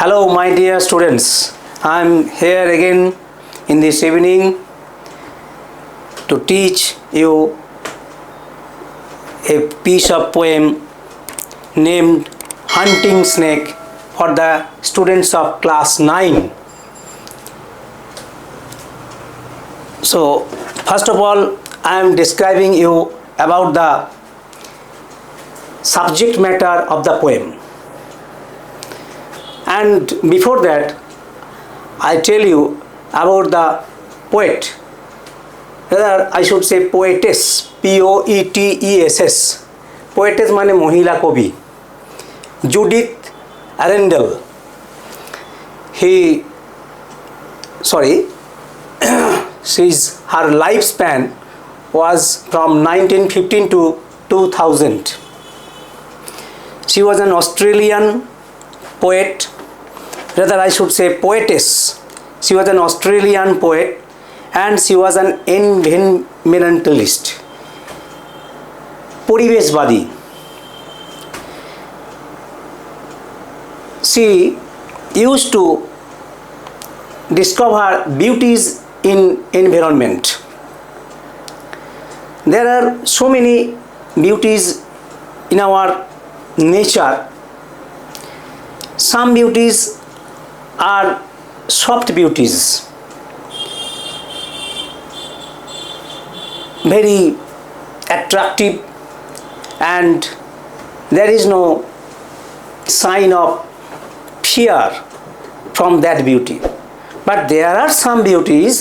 Hello, my dear students. I am here again in this evening to teach you a piece of poem named Hunting Snake for the students of class 9. So, first of all, I am describing you about the subject matter of the poem. And before that, I tell you about the poet, rather I should say poetess, P-O-E-T-E-S-S. Poetess মানে মহিলা কবি, Judith Wright. Her lifespan was from 1915 to 2000. She was an Australian poet, rather I should say poetess. She was an Australian poet and she was an environmentalist, পরিবেশবাদী. She used to discover beauties in environment. There are so many beauties in our nature. Some beauties are soft beauties, very attractive, and there is no sign of fear from that beauty. But there are some beauties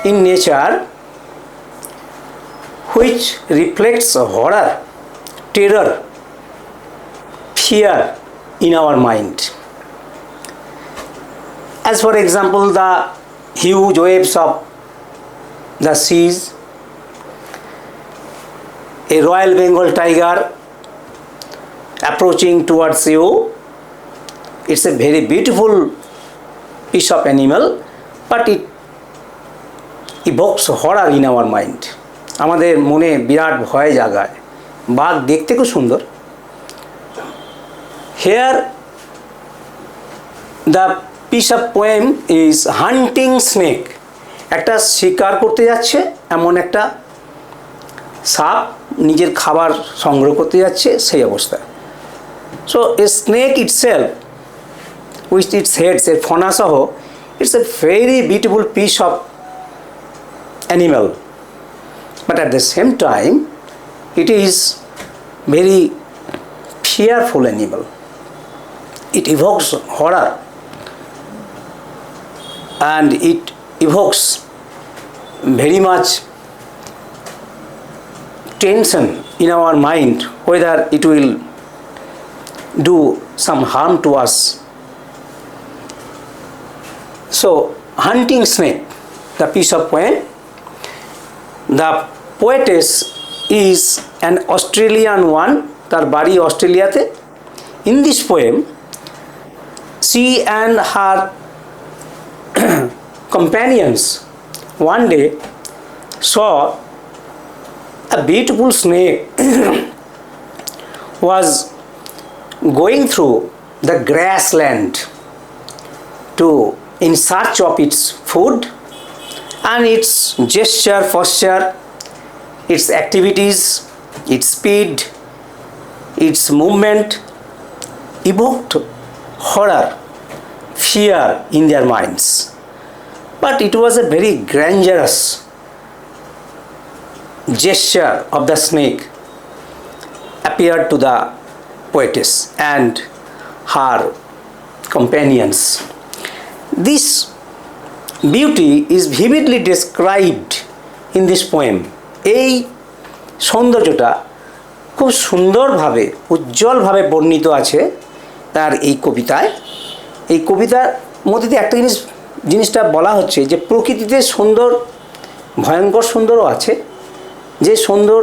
in nature which reflects horror, terror, fear in our mind. As for example, the huge waves of the seas, a Royal Bengal tiger approaching towards you. It's a very beautiful piece of animal, but it evokes horror in our mind. আমাদের মনে বিরাট ভয় জাগায়. বাঘ দেখতে খুব সুন্দর. Here the piece of poem is hunting snake. একটা শিকার করতে যাচ্ছে এমন একটা সাপ নিজের খাবার সংগ্রহ করতে যাচ্ছে সেই অবস্থা. So a snake itself with its heads, a ফনা সহ, it's a very beautiful piece of animal, but at the same time it is very fearful animal. It evokes horror and it evokes very much tension in our mind whether it will do some harm to us. So, hunting snake, the piece of poem. The poetess is an Australian one, তার বাড়ি অস্ট্রেলিয়াতে. In this poem, she and her companions one day saw a beautiful snake was going through the grassland in search of its food, and its gesture, posture, its activities, its speed, its movement evoked horror, fear in their minds. But it was a very grandiose gesture of the snake appeared to the poetess and her companions. This beauty is vividly described in this poem. এই সৌন্দর্যটা খুব সুন্দরভাবে উজ্জ্বলভাবে বর্ণিত আছে তার এই কবিতায়. এই কবিতার মধ্যে দিয়ে একটা জিনিসটা বলা হচ্ছে যে প্রকৃতিতে সুন্দর, ভয়ঙ্কর সুন্দরও আছে. যে সুন্দর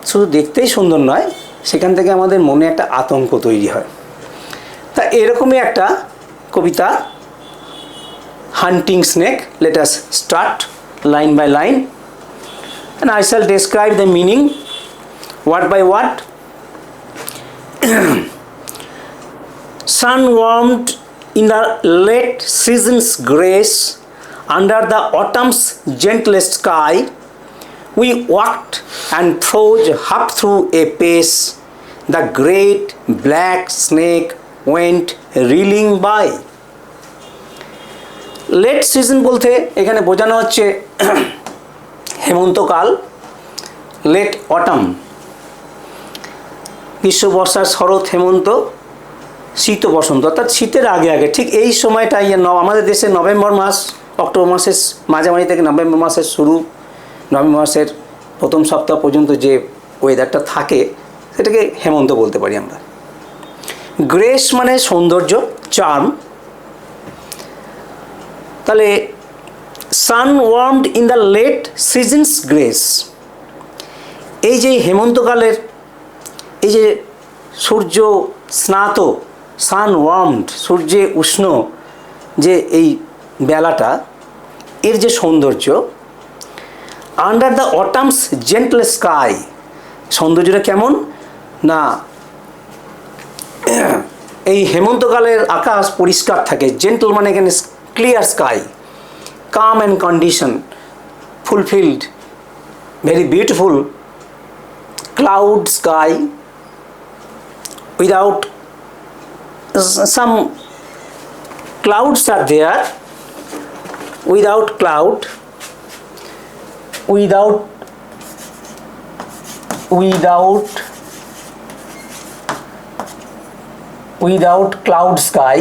শুধু দেখতেই সুন্দর নয়, সেখান থেকে আমাদের মনে একটা আতঙ্ক তৈরি হয়. তা এরকমই একটা কবিতা, Hunting Snake. Let us start line by line and I shall describe the meaning word by word. Sun-warmed in the late season's grace, under the autumn's gentlest sky, we walked and forged up through a pace. The great black snake went reeling by. Late season বলতে এখানে বোঝানো হচ্ছে হেমন্তকাল, late autumn, গ্রীষ্ম, বর্ষা, শরৎ, হেমন্ত, শীত, বসন্ত, অর্থাৎ শীতের আগে আগে ঠিক এই সময়টাই আমাদের দেশে নভেম্বর মাস, অক্টোবর মাসের মাঝামাঝি থেকে নভেম্বর মাসের শুরু, নভেম্বর মাসের প্রথম সপ্তাহ পর্যন্ত যে ওয়েদারটা থাকে সেটাকে হেমন্ত বলতে পারি আমরা। গ্রেস মানে সৌন্দর্য, চার্ম। তাহলে sun warmed in the late seasons grace, এই যে হেমন্তকালের এই যে সূর্য স্নাত, সান ওয়ার্মড, সূর্যে উষ্ণ যে এই বেলাটা, এর যে সৌন্দর্য, আন্ডার দ্য অটামস জেন্টল স্কাই, সৌন্দর্যটা কেমন না এই হেমন্তকালের আকাশ পরিষ্কার থাকে, জেন্টল মানে এখানে clear sky, calm and condition, fulfilled, very beautiful, cloud sky without some clouds are there, without cloud, without cloud sky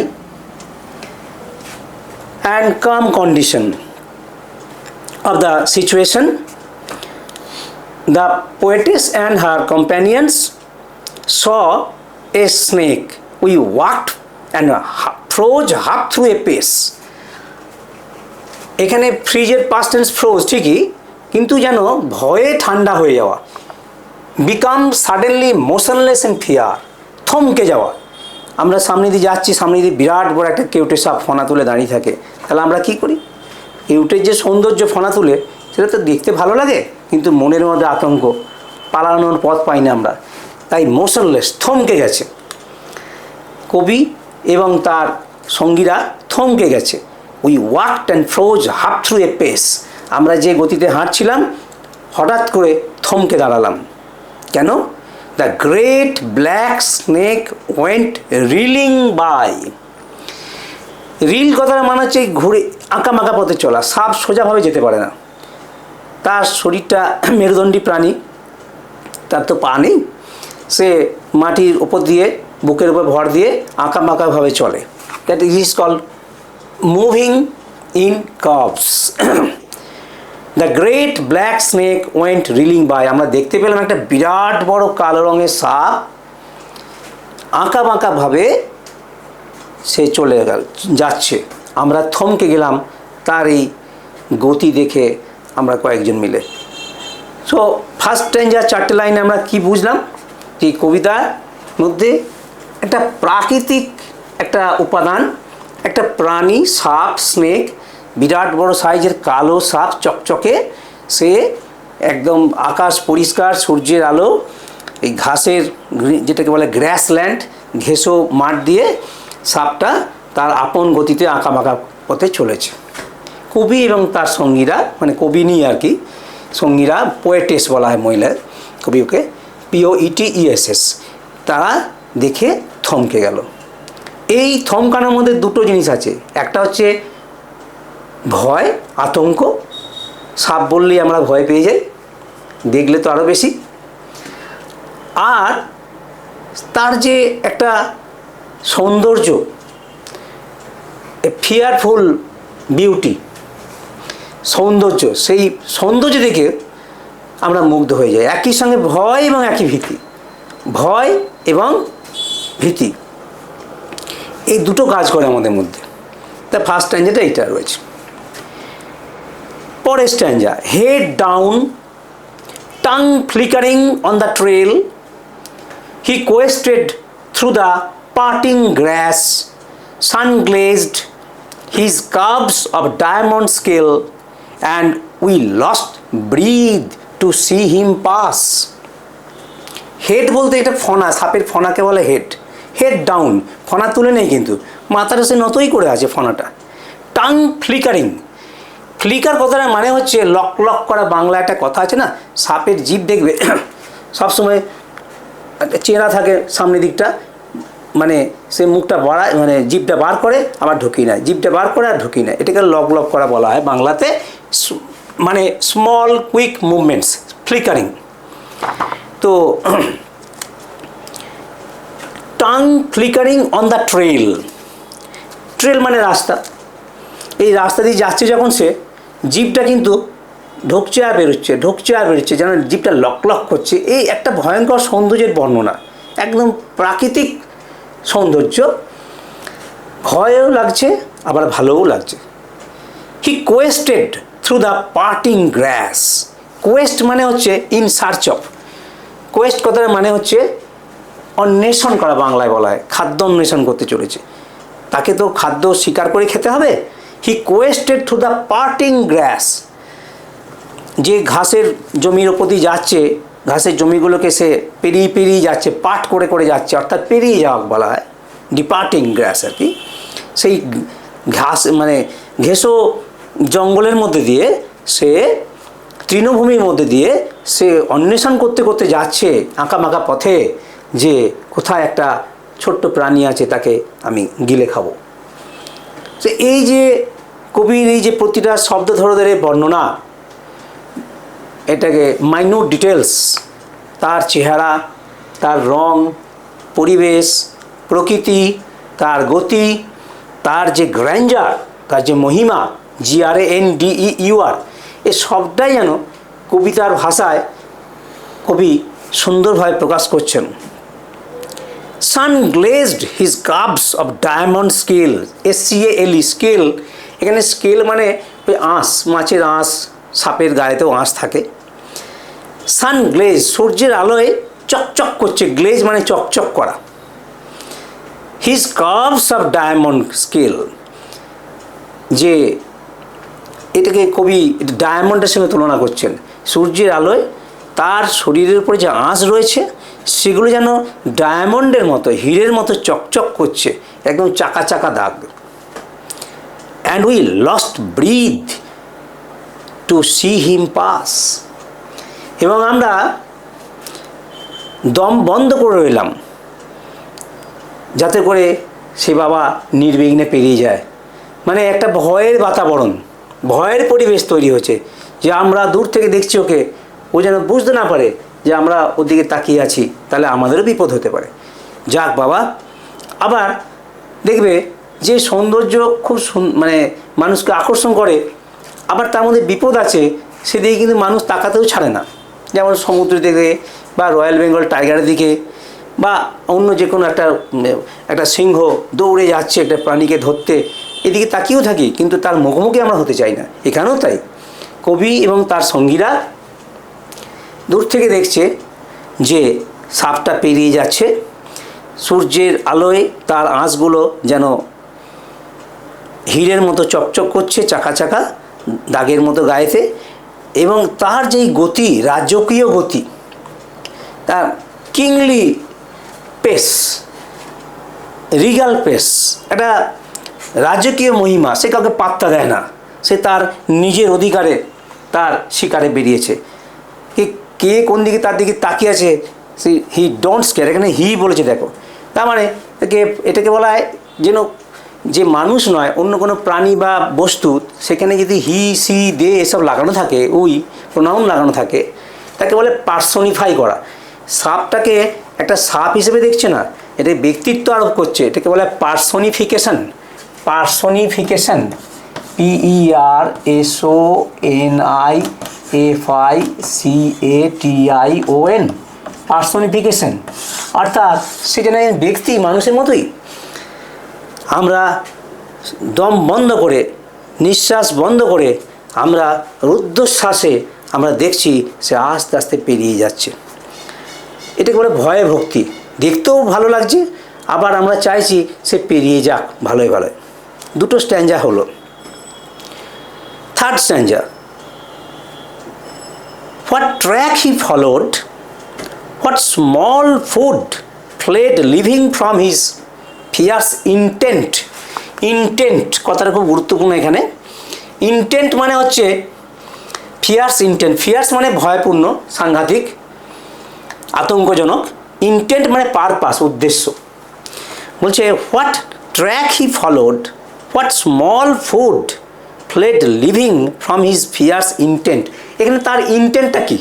and calm condition of the situation. The poetess and her companions saw a snake. We walked and froze up through a pace. এখানে ফ্রিজের past tense froze ঠিকই, কিন্তু যেন ভয়ে ঠান্ডা হয়ে যাওয়া, become suddenly motionless and fear, থমকে যাওয়া। আমরা সামনে দিয়ে যাচ্ছি, সামনে দিয়ে বিরাট বড় একটা কেউটে সাপ ফনা তুলে দাঁড়িয়ে থাকে, তাহলে আমরা কী করি? কেউটের যে সৌন্দর্য ফনা তুলে সেটা তো দেখতে ভালো লাগে, কিন্তু মনের মধ্যে আতঙ্ক, পালানোর পথ পাই না আমরা, তাই মোশনলেস, থমকে গেছে। কবি এবং তার সঙ্গীরা থমকে গেছে। We walked and froze half through a pace, আমরা যে গতিতে হাঁটছিলাম হঠাৎ করে থমকে দাঁড়ালাম। কেন? The great black snake went reeling by. Reel কথাটা মানে হচ্ছে ঘুরে আঁকা মাঁকা পথে চলা, সাপ সোজাভাবে যেতে পারে না, তার শরীরটা মেরুদণ্ডী প্রাণী, তার তো পা নেই, সে মাটির ওপর দিয়ে বুকের উপর ভর দিয়ে আঁকা বাঁকাভাবে চলে, that is called moving in curves. The great black snake went reeling by, আমরা দেখতে পেলাম একটা বিরাট বড় কালো রঙের সাপ আঁকা বাঁকাভাবে সে চলে যাচ্ছে, আমরা থমকে গেলাম তার এই গতি দেখে আমরা কয়েকজন মিলে। সো ফার্স্ট টাইম যা চারটে লাইনে আমরা কি বুঝলাম, যে কবিতার মধ্যে একটা প্রাকৃতিক একটা উপাদান, একটা প্রাণী, সাপ, স্নেক, বিরাট বড় সাইজের কালো সাপ চকচকে, সে একদম আকাশ পরিষ্কার, সূর্যের আলো, এই ঘাসের যেটাকে বলে গ্রাসল্যান্ড, ঘেঁষো মাঠ দিয়ে সাপটা তার আপন গতিতে আঁকা বাঁকা পথে চলেছে। কবি এবং তার সঙ্গীরা, মানে কবি নিয়ে আর কি, সঙ্গীরা, পোয়েটেস বলা হয় মহিলা কবিকে, POETESS, তারা দেখে থমকে গেল। এই থমকানোর মধ্যে দুটো জিনিস আছে, একটা হচ্ছে ভয়, আতঙ্ক, সাপ বললেই আমরা ভয় পেয়ে যাই, দেখলে তো আরও বেশি, আর তার যে একটা সৌন্দর্য, ফিয়ারফুল বিউটি, সৌন্দর্য, সেই সৌন্দর্য দেখে আমরা মুগ্ধ হয়ে যাই। একই সঙ্গে ভয় এবং একই ভীতি, ভয় এবং ভীতি, এই দুটো কাজ করে আমাদের মধ্যে। তা ফার্স্ট স্ট্যাঞ্জাটা এইটা রয়েছে। পরের stanza, head down, tongue flickering on the trail, he quested through the parting grass, sun glazed his curves of diamond scale, and we lost breath to see him pass. Head বলতে এটা ফনা, সাপের ফনাকে বলে head. Head down, ফনা তুলে নেই কিন্তু, মাথাটা সে নতই করে আছে ফনাটা। টাং ফ্লিকারিং, ফ্লিকার কথাটার মানে হচ্ছে লক লক করা। বাংলা একটা কথা আছে না, সাপের জিভ দেখবে সবসময় চেরা থাকে সামনের দিকটা, মানে সে মুখটা বাড়ায়, মানে জিভটা বার করে আবার ঢুকিয়ে নেয়, জিভটা বার করে আর ঢুকিয়ে নেয়, এটাকে লক লক করা বলা হয় বাংলাতে। মানে স্মল কুইক মুভমেন্টস, ফ্লিকারিং। তো tongue flickering on the trail, trail মানে রাস্তা, এই রাস্তা দিয়ে যাচ্ছে যখন সে, জিভটা কিন্তু ঢুকছে আর বেরোচ্ছে, ঢুকছে আর বেরোচ্ছে, যেন জিভটা লক লক করছে। এই একটা ভয়ঙ্কর সৌন্দর্যের বর্ণনা, একদম প্রাকৃতিক সৌন্দর্য, ভয়ও লাগছে আবার ভালোও লাগছে। He quested through the parting grass, quest মানে হচ্ছে ইন সার্চ অফ, কোয়েস্ট কথার মানে হচ্ছে অন্বেষণ করা, বাংলায় বলা হয় খাদ্য অন্বেষণ করতে চলেছে, তাকে তো খাদ্য শিকার করে খেতে হবে। হি কোয়েস্টেড থ্রু দ্য পার্টিং গ্রাস, যে ঘাসের জমির ওপর দিয়ে যাচ্ছে, ঘাসের জমিগুলোকে সে পেরিয়ে পেরিয়ে যাচ্ছে, পাট করে করে যাচ্ছে, অর্থাৎ পেরিয়ে যাওয়া বলা হয়, ডিপার্টিং গ্রাস আর কি। সেই ঘাস মানে ঘেঁষো জঙ্গলের মধ্যে দিয়ে সে, তৃণভূমির মধ্যে দিয়ে সে অন্বেষণ করতে করতে যাচ্ছে আঁকামাঁকা পথে, যে কোথায় একটা ছোট্ট প্রাণী আছে, তাকে আমি গিলে খাবো। তো এই যে কবির এই যে প্রতিটা শব্দ ধরে ধরে বর্ণনা, এটাকে মাইনিউট ডিটেলস, তার চেহারা, তার রং, পরিবেশ, প্রকৃতি, তার গতি, তার যে গ্র্যান্ডার, তার যে মহিমা, GRANDEUR, এ সবটাই যেন কবিতার ভাষায় কবি সুন্দরভাবে প্রকাশ করছেন। Sun glazed his cups of diamond scale, SCALE, scale, এখানে স্কেল মানে ওই আঁশ, মাছের আঁশ, সাপের গায়েতেও আঁশ থাকে। সান গ্লেজ, সূর্যের আলোয় চকচক করছে, গ্লেজ মানে চকচক করা। His cups of diamond scale, যে এটাকে কবি ডায়মন্ডের সঙ্গে তুলনা করছেন। সূর্যের আলোয় তার শরীরের উপরে যে আঁশ রয়েছে, সেগুলো যেন ডায়মন্ডের মতো, হীরের মতো চকচক করছে, একদম চাকা চাকা দাগ। And we lost breath to see him pass, এবং আমরা দম বন্ধ করে রইলাম যাতে করে সে বাবা নির্বিঘ্নে পেরিয়ে যায়। মানে একটা ভয়ের বাতাবরণ, ভয়ের পরিবেশ তৈরি হচ্ছে, যে আমরা দূর থেকে দেখছি ওকে, ও যেন বুঝতে না পারে যে আমরা ওদিকে তাকিয়ে আছি, তাহলে আমাদেরও বিপদ হতে পারে। যাক বাবা, আবার দেখবে যে সৌন্দর্য খুব মানে মানুষকে আকর্ষণ করে, আবার তার মধ্যে বিপদ আছে, সেদিকে কিন্তু মানুষ তাকাতেও ছাড়ে না। যেমন সমুদ্রের দিকে বা রয়্যাল বেঙ্গল টাইগারের দিকে, বা অন্য যে কোনো একটা সিংহ দৌড়ে যাচ্ছে একটা প্রাণীকে ধরতে, এদিকে তাকিয়েও থাকি, কিন্তু তার মুখোমুখি আমরা হতে চাই না। এখানেও তাই, কবি এবং তার সঙ্গীরা দূর থেকে দেখছে যে সাপটা পেরিয়ে যাচ্ছে, সূর্যের আলোয় তার আঁশগুলো যেন হীরের মতো চকচক করছে, চাকা চাকা দাগের মতো গায়েতে, এবং তার যেই গতি, রাজকীয় গতি, তার কিংলি পেস, রিগাল পেস, একটা রাজকীয় মহিমা, সে কাউকে পাত্তা দেয় না, সে তার নিজের অধিকারে তার শিকারে বেরিয়েছে। কে কোন দিকে তার দিকে তাকিয়ে আছে, সে হি ডোন্টস কেয়ার, এখানে হি বলেছে দেখো, তার মানে এটাকে বলা হয় যেন যে মানুষ নয়, অন্য কোনো প্রাণী বা বস্তু, সেখানে যদি হি, সি, দে এসব লাগানো থাকে, উই প্রোনাউন লাগানো থাকে, তাকে বলে পার্সনিফাই করা। সাপটাকে একটা সাপ হিসেবে দেখছে না, এটা ব্যক্তিত্ব আরোপ করছে, এটাকে বলে পার্সনিফিকেশন। পার্সনিফিকেশন, PERSONIFICATION, পার্সনিফিকেশন, অর্থাৎ সে যেন ব্যক্তি, মানুষের মতোই। আমরা দম বন্ধ করে, নিঃশ্বাস বন্ধ করে, আমরা রুদ্ধশ্বাসে আমরা দেখছি সে আস্তে আস্তে পেরিয়ে যাচ্ছে। এটাকে বলে ভয়ে ভক্তি, দেখতেও ভালো লাগছে, আবার আমরা চাইছি সে পেরিয়ে যাক ভালোই ভালোই। দুটো স্ট্যাঞ্জা হলো। Third stanza, what track he followed, what small food fled living from his fierce intent, intent কথাটা খুব গুরুত্বপূর্ণ এখানে। ইন্টেন্ট মানে হচ্ছে ফিয়ার্স ইন্টেন্ট, ফিয়ার্স মানে ভয়পূর্ণ, সাংঘাতিক, আতঙ্কজনক। ইন্টেন্ট মানে পারপাস, উদ্দেশ্য। বলছে what track he followed, what small food fled living from his fierce intent. এখানে তার ইন্টেন্টটা কী,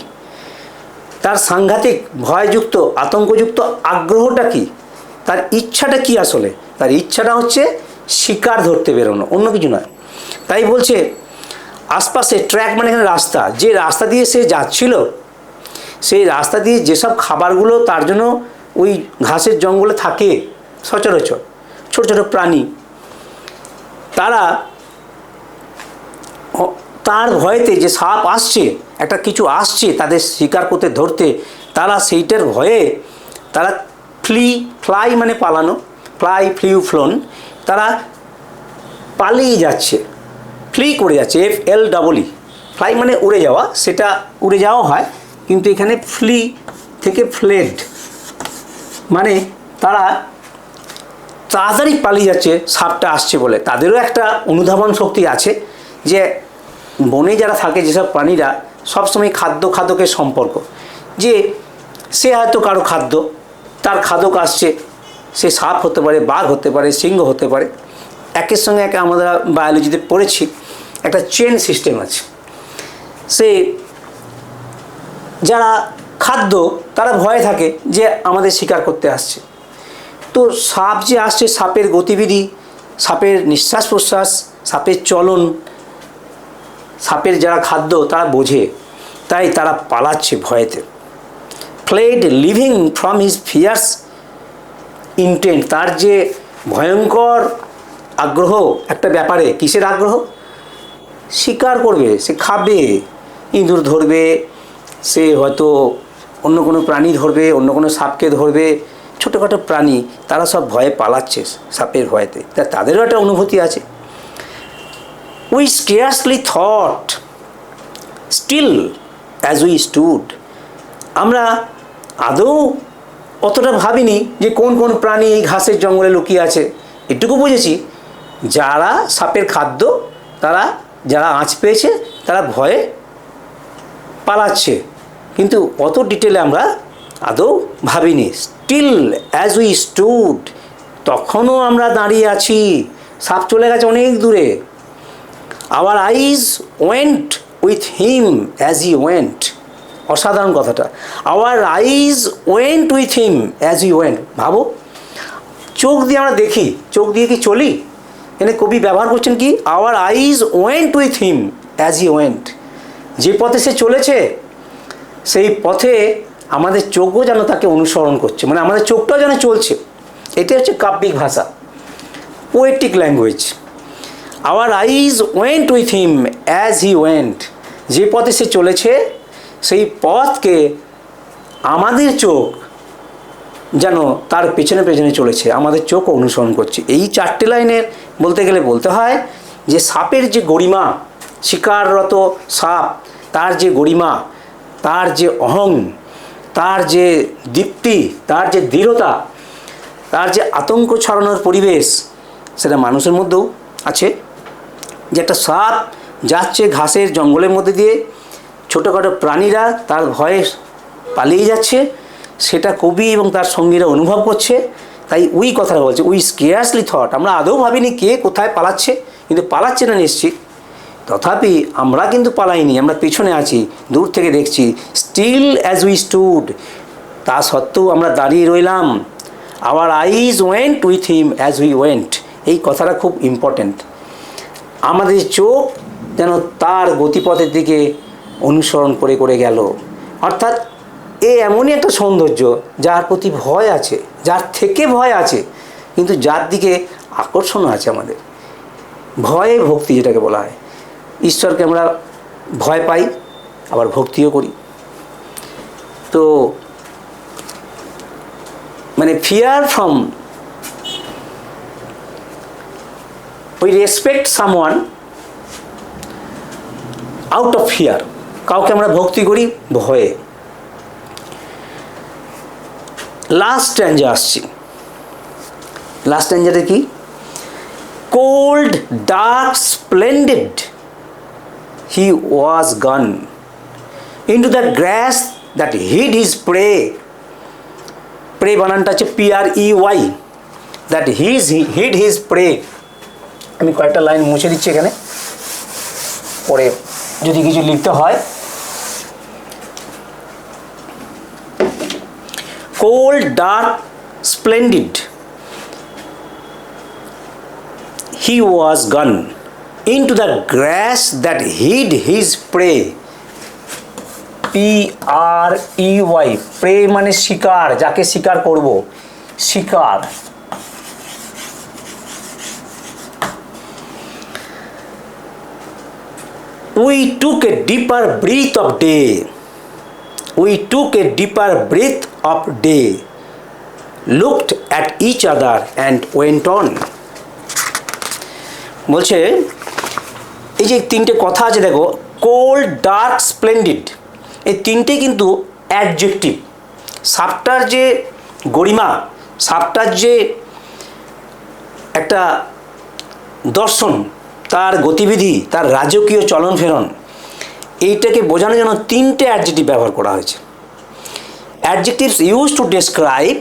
তার সাংঘাতিক ভয়যুক্ত আতঙ্কযুক্ত আগ্রহটা কী, তার ইচ্ছাটা কী? আসলে তার ইচ্ছাটা হচ্ছে শিকার ধরতে বেরোনো, অন্য কিছু নয়। তাই বলছে আশপাশে, ট্র্যাক মানে এখানে রাস্তা, যে রাস্তা দিয়ে সে যাচ্ছিল সেই রাস্তা দিয়ে যেসব খাবারগুলো তার জন্য ওই ঘাসের জঙ্গলে থাকে সচরাচর, ছোট ছোট প্রাণী, তারা তার ভয়েতে, যে সাপ আসছে, একটা কিছু আসছে তাদের শিকার করতে ধরতে, তারা সেইটার ভয়ে তারা ফ্লাই মানে পালানো, ফ্লোন, তারা পালিয়ে যাচ্ছে, ফ্লি করে যাচ্ছে, FLEE, ফ্লাই মানে উড়ে যাওয়া, সেটা উড়ে যাওয়া হয়, কিন্তু এখানে ফ্লি থেকে ফ্লেড মানে তারা তাড়াতাড়ি পালিয়ে যাচ্ছে সাপটা আসছে বলে। তাদেরও একটা অনুধাবন শক্তি আছে, যে বনে যারা থাকে যেসব প্রাণীরা সবসময় খাদ্যের সম্পর্ক, যে সে হয়তো কারো খাদ্য, তার খাদক আসছে, সে সাপ হতে পারে, বাঘ হতে পারে, সিংহ হতে পারে, একের সঙ্গে একে আমরা বায়োলজিতে পড়েছি একটা চেন সিস্টেম আছে। সে যারা খাদ্য তারা ভয়ে থাকে যে আমাদের শিকার করতে আসছে, তো সাপ যে আসছে, সাপের গতিবিধি, সাপের নিঃশ্বাস প্রশ্বাস, সাপের চলন, সাপের যারা খাদ্য তারা বোঝে, তাই তারা পালাচ্ছে ভয়েতে। Fled living from his fierce intent, তার যে ভয়ঙ্কর আগ্রহ একটা ব্যাপারে, কিসের আগ্রহ? শিকার করবে, সে খাবে, ইঁদুর ধরবে, সে হয়তো অন্য কোনো প্রাণী ধরবে, অন্য কোনো সাপকে ধরবে, ছোটোখাটো প্রাণী, তারা সব ভয়ে পালাচ্ছে সাপের ভয়েতে, তাদেরও একটা অনুভূতি আছে। We scarcely thought still as we stood, আমরা আদৌ অতটা ভাবিনি যে কোন কোন প্রাণী এই ঘাসের জঙ্গলে লুকিয়ে আছে। এটুকু বুঝেছি যারা সাপের খাদ্য, তারা যারা আঁচ পেয়েছে তারা ভয়ে পালাচ্ছে, কিন্তু অত ডিটেলে আমরা আদৌ ভাবিনি। স্টিল অ্যাজ উই স্টুড, তখনও আমরা দাঁড়িয়ে আছি, সাপ চলে গেছে অনেক দূরে। Our eyes went with him as he went, অসাধারণ কথাটা, our eyes went with him as he went. ভাবো, চোখ দিয়ে আমরা দেখি, চোখ দিয়ে কি চলি? এখানে কবি ব্যবহার করছেন কি, our eyes went with him as he went, যে পথে সে চলেছে সেই পথে আমাদের চোখও যেন তাকে অনুসরণ করছে, মানে আমাদের চোখটাও যেন চলছে। এটি হচ্ছে কাব্যিক ভাষা, poetic language. Our eyes went with him as he went, যে পথে সে চলেছে সেই পথকে আমাদের চোখ যেন তার পেছনে পেছনে চলেছে, আমাদের চোখ অনুসরণ করছে। এই চারটে লাইনের বলতে গেলে বলতে হয় যে সাপের যে গরিমা, শিকাররত সাপ, তার যে গরিমা, তার যে অহং, তার যে দীপ্তি, তার যে দৃঢ়তা, তার যে আতঙ্ক ছড়ানোর পরিবেশ, সেটা মানুষের মধ্যেও আছে। যে একটা সাপ যাচ্ছে ঘাসের জঙ্গলের মধ্যে দিয়ে, ছোটোখাটো প্রাণীরা তার ভয়ে পালিয়ে যাচ্ছে, সেটা কবি এবং তার সঙ্গীরা অনুভব করছে। তাই উই কথাটা বলছে, উই স্কেয়ারসলি থট, আমরা আদৌ ভাবিনি কে কোথায় পালাচ্ছে, কিন্তু পালাচ্ছে না নিশ্চিত, তথাপি আমরা কিন্তু পালাইনি, আমরা পেছনে আছি, দূর থেকে দেখছি। স্টিল অ্যাজ উই স্টুড, তা সত্ত্বেও আমরা দাঁড়িয়ে রইলাম। Our eyes went with him as we went, এই কথাটা খুব ইম্পর্ট্যান্ট। আমাদের চোখ যেন তার গতিপথের দিকে অনুসরণ করে করে গেল। অর্থাৎ এ এমনই একটা সৌন্দর্য যার প্রতি ভয় আছে, যার থেকে ভয় আছে, কিন্তু যার দিকে আকর্ষণ আছে আমাদের। ভয়ে ভক্তি যেটাকে বলা হয়, ঈশ্বরকে আমরা ভয় পাই আবার ভক্তিও করি। তো মানে fear from, we respect someone out of fear, কাউকে আমরা ভক্তি করি ভয়ে। লাস্ট স্ট্যাঞ্জা আসছি, লাস্ট স্ট্যাঞ্জাটা কি? cold, dark, splendid, he was gone into the grass that hid his prey. Prey বানানটা হচ্ছে PREY, that hid his prey. আমি কয়েকটা লাইন মুছে দিচ্ছি এখানে, পরে যদি কিছু লিখতে হয়। Cold, dark, splendid, he was gone into the grass that hid his prey. PREY, prey মানে শিকার, যাকে শিকার করব, শিকার। We took a deeper breath of day. We took a deeper breath of day, looked at each other and went on. বলছে এই যে তিনটে কথা আছে দেখো, কোল্ড, ডার্ক, স্প্লেন্ডিড, এই তিনটে কিন্তু অ্যাডজেক্টিভ। সাপটার যে গরিমা, সাপটার যে একটা দর্শন, তার গতিবিধি, তার রাজকীয় চলন ফেরন, এইটাকে বোঝানোর জন্য তিনটে অ্যাডজেক্টিভ ব্যবহার করা হয়েছে। Adjectives use to describe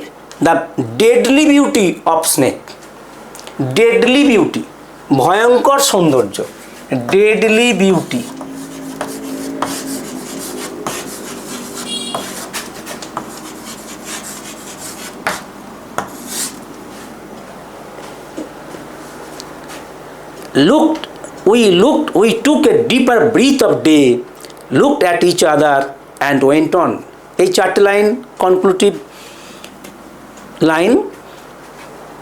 the deadly beauty of snake. Deadly beauty, ভয়ঙ্কর সৌন্দর্য, deadly beauty. We took a deeper breath of day, looked at each other and went on. এই চারটে লাইন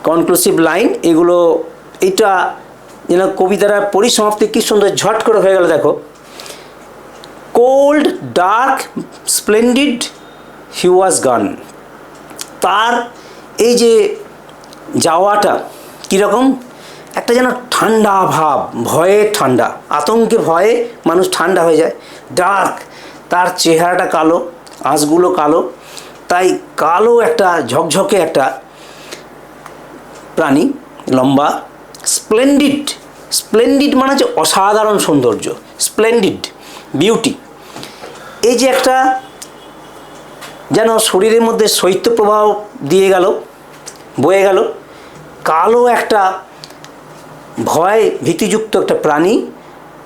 কনক্লুসিভ লাইন, এগুলো এটা যেন কবিতার পরিসমাপ্তি কি সুন্দর ঝট করে হয়ে গেল দেখো। কোল্ড, ডার্ক, স্প্লেন্ডিড, হি ওয়াজ গন। তার এই যে যাওয়াটা কীরকম, একটা যেন ঠান্ডা ভাব, ভয়ে ঠান্ডা, আতঙ্কে ভয়ে মানুষ ঠান্ডা হয়ে যায়। ডার্ক, তার চেহারাটা কালো, আঁশগুলো কালো, তাই কালো একটা ঝকঝকে একটা প্রাণী, লম্বা। স্প্লেন্ডিড, স্প্লেন্ডিড মানে হচ্ছে অসাধারণ সৌন্দর্য, স্প্লেন্ডিড বিউটি। এই যে একটা যেন শরীরের মধ্যে শৈত্যপ্রবাহ দিয়ে গেল, বয়ে গেল, কালো একটা ভয় ভীতিযুক্ত একটা প্রাণী,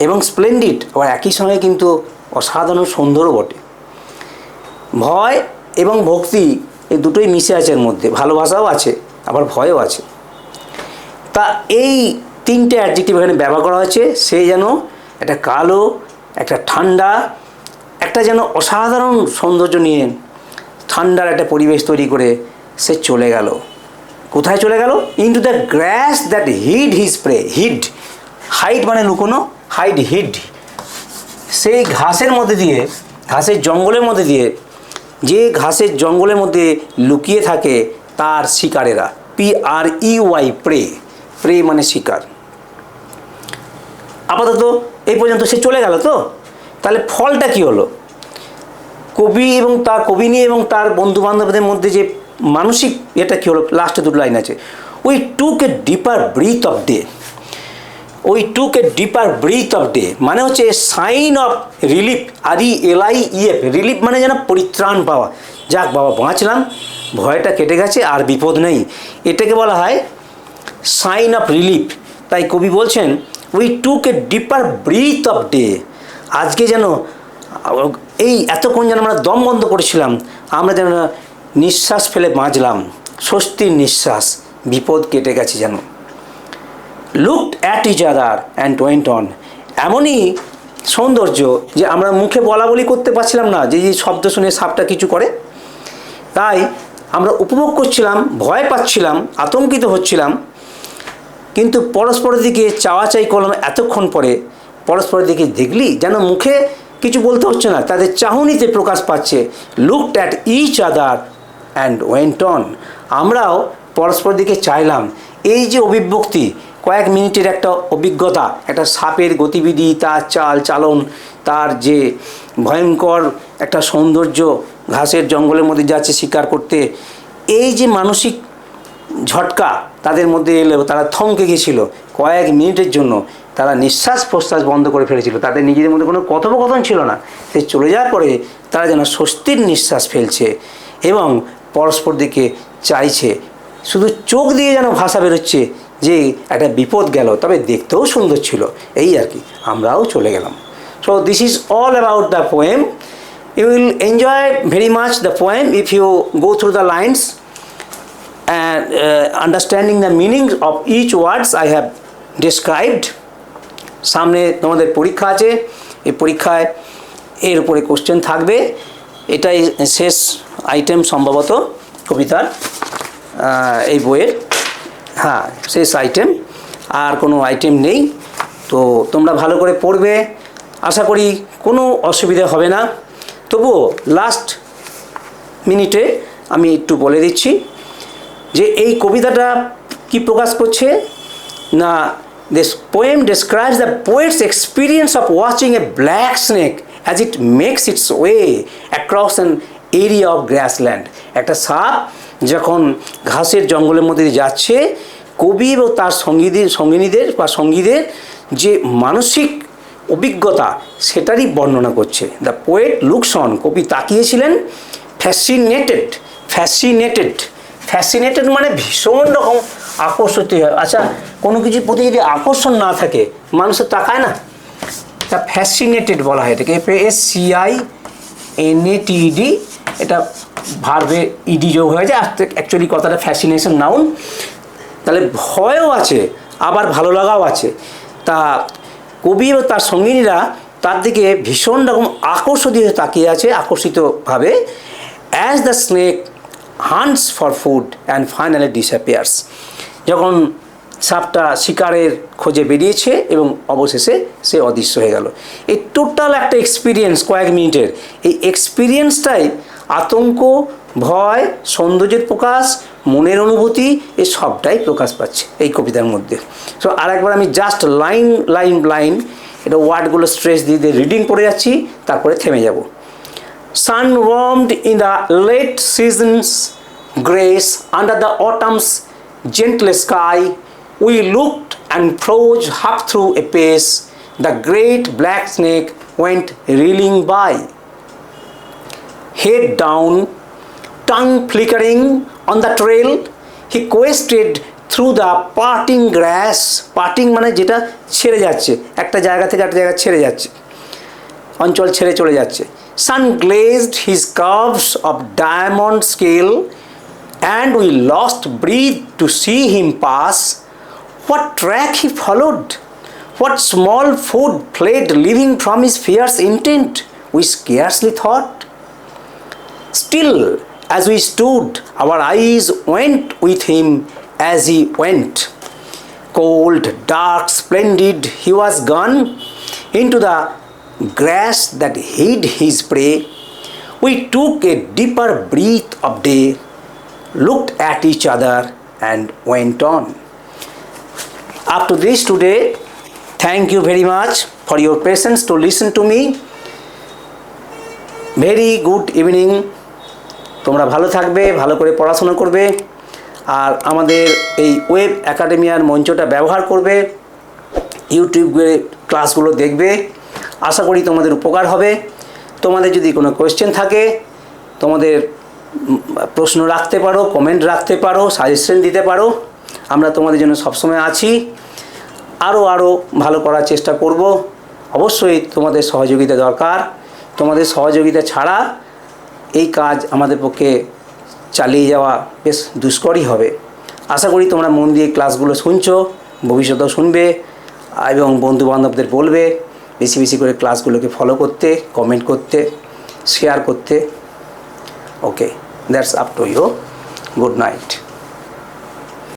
এবং স্প্লেন্ডিড আবার একই সঙ্গে কিন্তু অসাধারণ সুন্দরও বটে। ভয় এবং ভক্তি এই দুটোই মিশে আছে এর মধ্যে, ভালোবাসাও আছে আবার ভয়ও আছে। তা এই তিনটে অ্যাডজেক্টিভ এখানে ব্যবহার করা হয়েছে। সে যেন একটা কালো, একটা ঠান্ডা, একটা যেন অসাধারণ সৌন্দর্য নিয়ে ঠান্ডার একটা পরিবেশ তৈরি করে সে চলে গেল। কোথায় চলে গেল? Into the grass that hid his prey. Hid, hide মানে লুকোনো, হাইড, হিড। সেই ঘাসের মধ্যে দিয়ে, ঘাসের জঙ্গলের মধ্যে দিয়ে, যে ঘাসের জঙ্গলের মধ্যে লুকিয়ে থাকে তার শিকারেরা। PREY, pray. প্রে মানে শিকার। আপাতত এই পর্যন্ত সে চলে গেল। তো তাহলে ফলটা কি হলো? কবিনী এবং তার বন্ধু বান্ধবদের মধ্যে যে মানসিক এটা কী হলো? লাস্টে দুটো লাইন আছে, we took a deeper breath of day. We took a deeper breath of day মানে হচ্ছে sign of relief. RELIEF, relief মানে যেন পরিত্রাণ পাওয়া। যাক বাবা, বাঁচলাম, ভয়টা কেটে গেছে, আর বিপদ নেই, এটাকে বলা হয় সাইন অফ রিলিফ। তাই কবি বলছেন we took a deeper breath of day. আজকে যেন এই এতক্ষণ যেন আমরা দম বন্ধ করেছিলাম, আমরা যেন নিঃশ্বাস ফেলে বাঁচলাম, স্বস্তির নিঃশ্বাস, বিপদ কেটে গেছে যেন। Looked at each other and went on. এমনই সৌন্দর্য যে আমরা মুখে বলা বলি করতে পারছিলাম না, যে শব্দ শুনে সাপটা কিছু করে। তাই আমরা উপভোগ করছিলাম, ভয় পাচ্ছিলাম, আতঙ্কিত হচ্ছিলাম, কিন্তু পরস্পরের দিকে চাওয়াচাই করলাম। এতক্ষণ পরে পরস্পরের দিকে দেখলি যেন মুখে কিছু বলতে হচ্ছে না, তাদের চাহনিতে প্রকাশ পাচ্ছে। Looked at each other and went on. আমরাও পরস্পরের দিকে চাইলাম। এই যে অভিব্যক্তি, কয়েক মিনিটের একটা অভিজ্ঞতা, একটা সাপের গতিবিধি, তার চাল চালন, তার যে ভয়ঙ্কর একটা সৌন্দর্য, ঘাসের জঙ্গলের মধ্যে যাচ্ছে শিকার করতে, এই যে মানসিক ঝটকা তাদের মধ্যে এলো, তারা থমকে গিয়েছিল, কয়েক মিনিটের জন্য তারা নিঃশ্বাস প্রশ্বাস বন্ধ করে ফেলেছিল, তাদের নিজেদের মধ্যে কোনো কথোপকথন ছিল না। সে চলে যাওয়ার পরে তারা যেন স্বস্তির নিঃশ্বাস ফেলছে এবং পরস্পর দিকে চাইছে, শুধু চোখ দিয়ে যেন ভাষা বেরোচ্ছে যে একটা বিপদ গেল, তবে দেখতেও সুন্দর ছিল, এই আর কি। আমরাও চলে গেলাম। So this is all about the poem. You will enjoy very much the poem if you go through the lines and understanding the meaning of each words I have described. সামনে তোমাদের পরীক্ষা আছে, এই পরীক্ষায় এর উপরে কোশ্চেন থাকবে। এটাই শেষ আইটেম সম্ভবত কবিতার এই বইয়ের, হ্যাঁ শেষ আইটেম, আর কোনো আইটেম নেই। তো তোমরা ভালো করে পড়বে, আশা করি কোনো অসুবিধা হবে না। তবুও লাস্ট মিনিটে আমি একটু বলে দিচ্ছি যে এই কবিতাটা কি প্রকাশ করছে না, this poem describes the poet's experience of watching a black snake as it makes its way across an area of grassland. একটা সাপ যখন ঘাসের জঙ্গলের মধ্যে দিয়ে যাচ্ছে, কবি ও তার সঙ্গিনীদের বা সঙ্গীদের যে মানসিক অভিজ্ঞতা সেটারই বর্ণনা করছে। দ্য পোয়েট লুকস অন, কবি তাকিয়েছিলেন, ফ্যাসিনেটেড মানে ভীষণ রকম আকর্ষিত হয়। আচ্ছা, কোনো কিছুর প্রতি যদি আকর্ষণ না থাকে মানুষের তাকায় না, তা ফ্যাসিনেটেড বলা হয় এটাকে, FASCINATED, এটা ভার্বে ইডি যোগ হয়ে যায়, অ্যাকচুয়ালি কথাটা ফ্যাসিনেশন নাউন। তাহলে ভয়ও আছে আবার ভালো লাগাও আছে। তা কবি ও তার সঙ্গিনীরা তার দিকে ভীষণ রকম আকর্ষিত তাকিয়ে আছে, আকর্ষিতভাবে। As the snake hunts for food and finally disappears, যখন সাপটা শিকারের খোঁজে বেরিয়েছে এবং অবশেষে সে অদৃশ্য হয়ে গেল। এই টোটাল একটা এক্সপিরিয়েন্স কয়েক মিনিটের, এই এক্সপিরিয়েন্সটাই আতঙ্ক, ভয়, সৌন্দর্যের প্রকাশ, মনের অনুভূতি, এই সবটাই প্রকাশ পাচ্ছে এই কবিতার মধ্যে। সো আরেকবার আমি জাস্ট লাইন এটা ওয়ার্ডগুলো স্ট্রেস দিয়ে রিডিং পড়ে যাচ্ছি, তারপরে থেমে যাব। Sun warmed in the late season's grace under the autumn's gentle sky, we looked and froze half through a pace. The great black snake went reeling by. Head down, tongue flickering on the trail, he quested through the parting grass. Parting মানে যেটা ছেড়ে যাচ্ছে, একটা জায়গা থেকে একটা জায়গা ছেড়ে যাচ্ছে, অঞ্চল ছেড়ে চলে যাচ্ছে। Sun glazed his curves of diamond scale, and we lost breath to see him pass. What track he followed, what small foot fled living from his fierce intent, we scarcely thought. Still, as we stood, our eyes went with him as he went. Cold, dark, splendid, he was gone into the grass that hid his prey. We took a deeper breath of day, looked at each other and went on. Up to this today, thank you very much for your patience to listen to me. Very good evening. তোমরা ভালো থাকবে, ভালো করে পড়াশোনা করবে, আর আমাদের এই web একাডেমিয়ার মঞ্চটা ব্যবহার করবে, ইউটিউবে ক্লাসগুলো দেখবে। আশা করি তোমাদের উপকার হবে। তোমাদের যদি কোনো কোয়েশ্চেন থাকে, তোমাদের প্রশ্ন রাখতে পারো, কমেন্ট রাখতে পারো, সাজেশন দিতে পারো। আমরা তোমাদের জন্য সবসময় আছি, আরও ভালো করার চেষ্টা করব। অবশ্যই তোমাদের সহযোগিতা দরকার। তোমাদের সহযোগিতা ছাড়া এই কাজ আমাদের পক্ষে চালিয়ে যাওয়া বেশ দুষ্করই হবে। আশা করি তোমরা মন দিয়ে ক্লাসগুলো শুনছো, ভবিষ্যতেও শুনবে এবং বন্ধুবান্ধবদের বলবে বেশি বেশি করে ক্লাসগুলোকে ফলো করতে, কমেন্ট করতে, শেয়ার করতে। Okay, that's up to you. Good night.